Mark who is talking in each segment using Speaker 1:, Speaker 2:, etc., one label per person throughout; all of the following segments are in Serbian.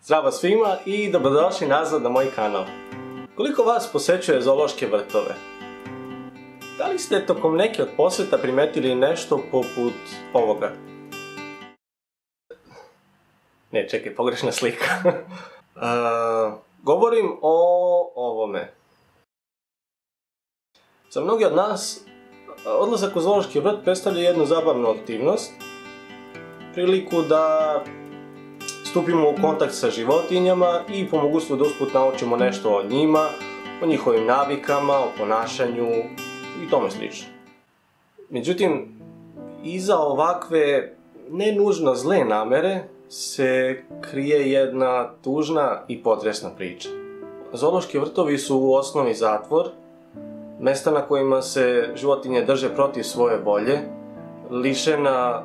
Speaker 1: Zdravo svima i dobrodošli nazad na moj kanal. Koliko vas posećuje zoološke vrtove? Da li ste tokom neke od posjeta primetili nešto poput ovoga? Ne, čekaj, pogrešna slika. Govorim o ovome. Za mnogi od nas, odlazak u zoološki vrt predstavlja jednu zabavnu aktivnost, priliku da stupimo u kontakt sa životinjama i po mogućstvu da usput naučimo nešto o njima, o njihovim navikama, o ponašanju i tome slično. Međutim, iza ovakve ne nužno zle namere se krije jedna tužna i potresna priča. Zoološki vrtovi su u osnovi zatvor, mesta na kojima se životinje drže protiv svoje volje, lišena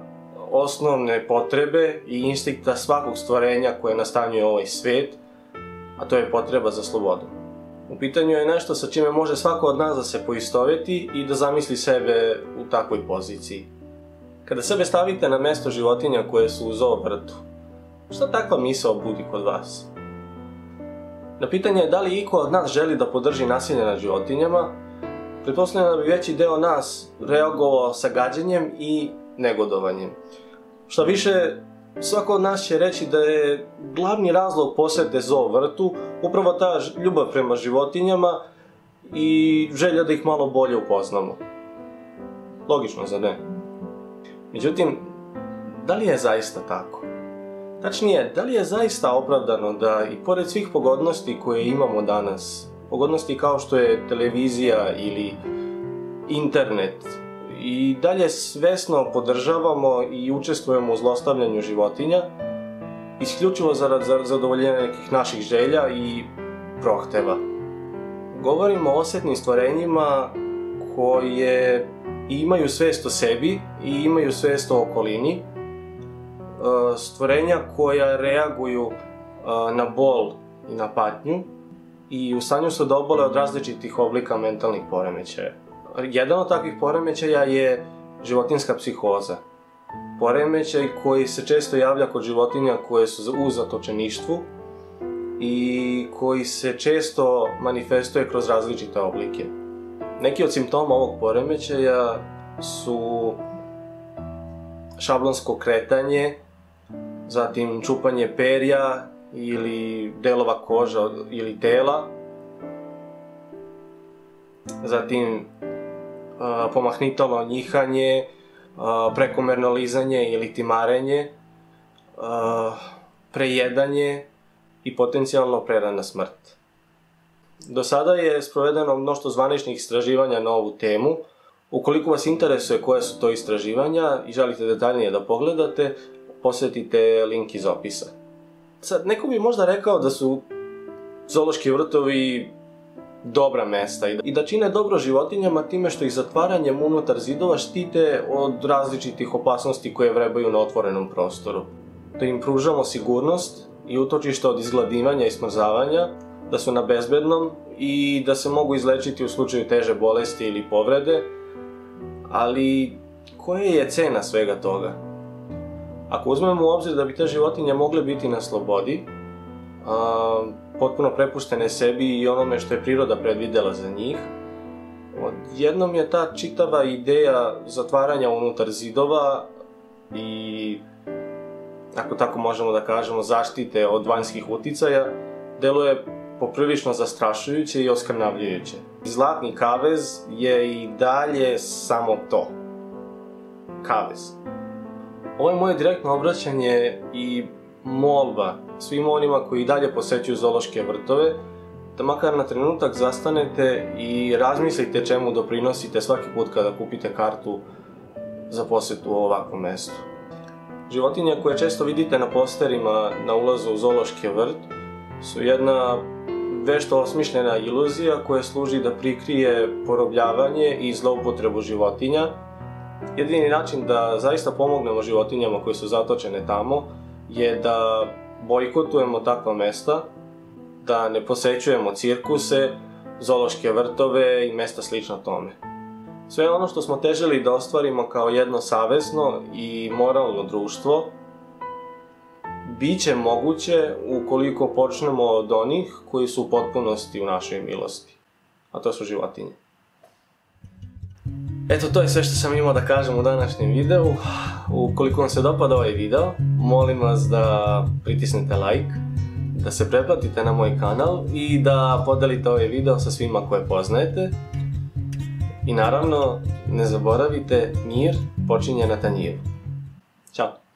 Speaker 1: osnovne potrebe i instinkta svakog stvorenja koje nastanjuje ovaj svet, a to je potreba za slobodom. U pitanju je nešto sa čime može svako od nas da se poistoveti i da zamisli sebe u takvoj poziciji. Kada sebe stavite na mesto životinja koje su u zoo vrtu, šta takva misao budi kod vas? Na pitanje je da li iko od nas želi da podrži nasilje nad životinjama, pretpostavljam da bi veći deo nas reagovao sa gađenjem i negodovanjem. Šta više, svako od nas će reći da je glavni razlog posete zoo vrtu upravo ta ljubav prema životinjama i želja da ih malo bolje upoznamo. Logično, zar ne? Međutim, da li je zaista tako? Tačnije, da li je zaista opravdano da i pored svih pogodnosti koje imamo danas, pogodnosti kao što je televizija ili internet, i dalje svesno podržavamo i učestvujemo u zlostavljanju životinja, isključivo zarad zadovoljenja nekih naših želja i prohteva. Govorimo o osjetnim stvorenjima koje imaju svest o sebi i imaju svest o okolini, stvorenja koja reaguju na bol i na patnju i u stanju su da obole od različitih oblika mentalnih poremećaja. Jedan od takvih poremećaja je životinjska psihoza. Poremećaj koji se često javlja kod životinja koje su u zatočeništvu i koji se često manifestuje kroz različite oblike. Neki od simptoma ovog poremećaja su šablonsko kretanje, zatim čupanje perja ili delova kože ili tela, zatim pomahnitalo njihanje, prekomerno lizanje ili timarenje, prejedanje i potencijalno prerana smrt. Do sada je sprovedeno mnoštvo zvaničnih istraživanja na ovu temu. Ukoliko vas interesuje koje su to istraživanja i želite detaljnije da pogledate, posjetite link iz opisa. Sad, neko bi možda rekao da su zoološki vrtovi dobra mesta i da čine dobro životinjama time što ih zatvaranjem unutar zidova štite od različitih opasnosti koje vrebaju na otvorenom prostoru. Da im pružamo sigurnost i utočište od izgladivanja i smrzavanja, da su na bezbednom i da se mogu izlečiti u slučaju teže bolesti ili povrede, ali koja je cena svega toga? Ako uzmemo u obzir da bi te životinje mogle biti na slobodi, potpuno prepuštene sebi i onome što je priroda predvidela za njih, odjednom je ta čitava ideja zatvaranja unutar zidova i, ako tako možemo da kažemo, zaštite od vanjskih uticaja, deluje poprilično zastrašujuće i oskrnavljujuće. Zlatni kavez je i dalje samo to. Kavez. Ovo je moje direktno obraćanje i molba svima onima koji i dalje posećuju zoološke vrtove, da makar na trenutak zastanete i razmislite čemu doprinosite svaki put kada kupite kartu za posetu u ovakvom mestu. Životinje koje često vidite na posterima na ulazu u zoološki vrt su jedna vešto osmišljena iluzija koja služi da prikrije porobljavanje i zloupotrebu životinja. Jedini način da zaista pomognemo životinjama koje su zatočene tamo je da bojkotujemo takva mesta, da ne posećujemo cirkuse, zoološke vrtove i mesta slično tome. Sve ono što smo težili da ostvarimo kao jedno savesno i moralno društvo, biće moguće ukoliko počnemo od onih koji su u potpunosti u našoj milosti, a to su životinje. Eto, to je sve što sam imao da kažem u današnjem videu. Ukoliko vam se dopada ovaj video, molim vas da pritisnete like, da se pretplatite na moj kanal i da podelite ovaj video sa svima koje poznajete. I naravno, ne zaboravite, mir počinje na tanjiru. Ćao!